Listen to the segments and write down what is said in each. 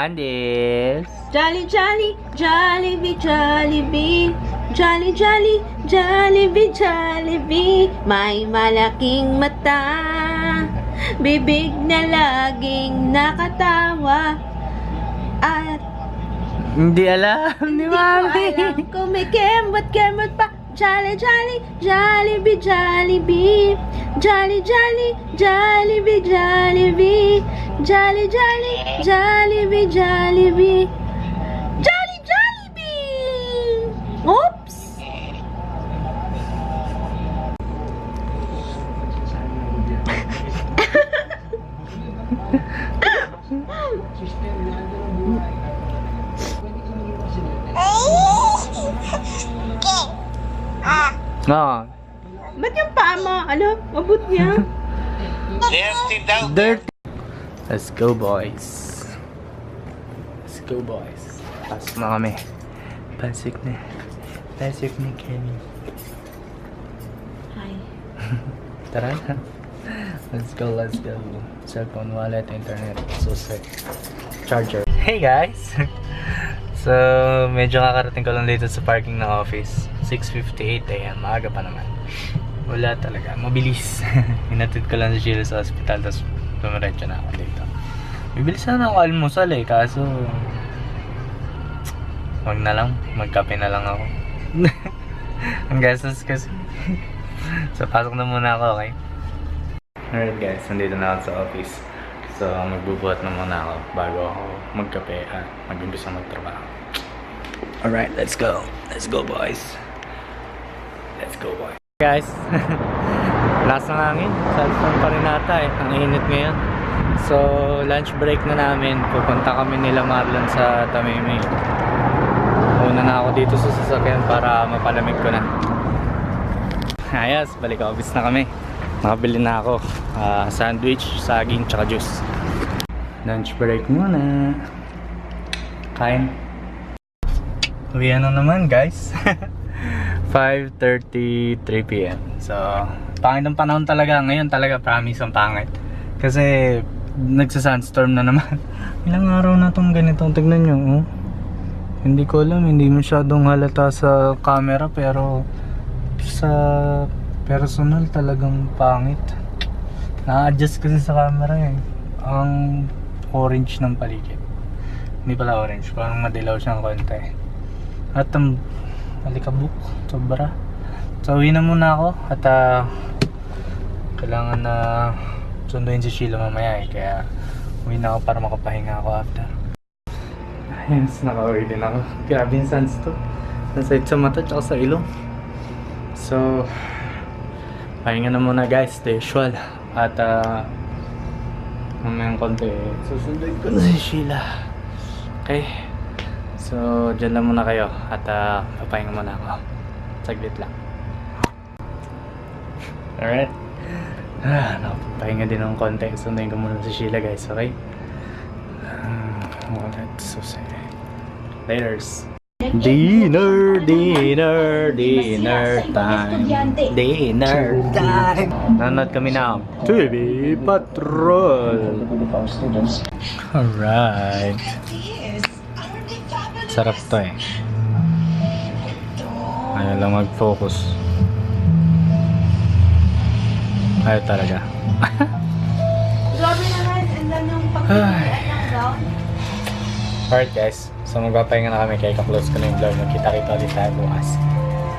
Candice! Jolly, jolly, Jollibee, Jollibee. Jolly, jolly, Jollibee, Jollibee. May malaking mata, bibig na laging nakatawa. At Hindi alam ni di ko Mami! alam kung may kembot pa. Jolly, jolly, Jollibee, Jollibee. Jolly, jolly, Jollibee, Jollibee. Jolly, jolly, Jollibee, Jollibee. Jolly, Jollibee! Oops! No. Ba't yung paa mo? Ano? Abot niya? Dirty. Let's go, boys. Let's go, boys. Pasok na kami. Pasok na. Pasok na kami. Hi. Tara na. Let's go, let's go. Cellphone, wallet, internet, suset, charger. Hey guys! So, medyo kakarating ko lang dito sa parking ng office. 6:58 AM. Maaga pa naman. Wala talaga. Mabilis. Hinatid ko lang si Sheila sa hospital, tapos pumiretso na ako dito. Bibilis na ako almusal eh, kaso wag na lang. Magkape na lang ako. Ang gastos kasi. So, pasok na muna ako, okay? Alright guys, nandito na ako sa office. So, magbubuhat na muna ako bago ako magkape at mag-umpisa magtrabaho. Alright, let's go. Let's go, boys. Let's go, boys. Guys, lakas ng hangin. Salsan pa rin ata eh. Ang init ngayon. So, lunch break na namin. Pupunta kami nila Marlon sa Tamimay. Una na ako dito sa sasakyan para mapalamig ko na. Ayos, balik office na kami. Nakabili na ako sandwich, saging, tsaka juice. Lunch break muna. Kain. Uwian na naman guys. 5:33 PM. So, pangit ang panahon talaga. Ngayon talaga promise ang pangit. Kasi nagsa-sandstorm na naman. Ilang araw na itong ganito. Tignan nyo. Oh. Hindi ko alam. Hindi masyadong halata sa camera. Pero sa personal talagang pangit. Na-adjust kasi sa camera eh. Ang orange ng paligid. Hindi pala orange. Parang madilaw siyang konti. At ang alikabok. Sobra. So uwi na muna ako. At kailangan na sunduin si Sheila mamaya eh. Kaya uwi na ako para makapahinga ako after. Ayun, naka-uwi din ako. Grabe yung suns to. Nasait sa mata tsaka sa ilong. So pahinga na muna guys, the usual. At mamayang konti susunduin ko na si Sheila. Okay. So dyan lang muna kayo. At papahinga muna ako. Saglit lang. Alright. Pahinga din ng konti. Sunduin ko muna si Sheila guys, okay? Let's say laters. Dinner time. Nanonood kami ng TV Patrol. Alright. Sarap to eh. Ayaw lang mag-focus. Ayaw talaga. Grabe na guys. And then yung pag-iiat ng brown. Alright guys. So magpapahinga na kami kaya ka-close ko na yung vlog. Magkita-kita ulit tayo bukas.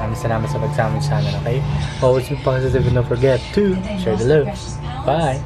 Maraming salamat sa pagsama sa amin, okay? Always be positive and don't forget to share the love. Bye!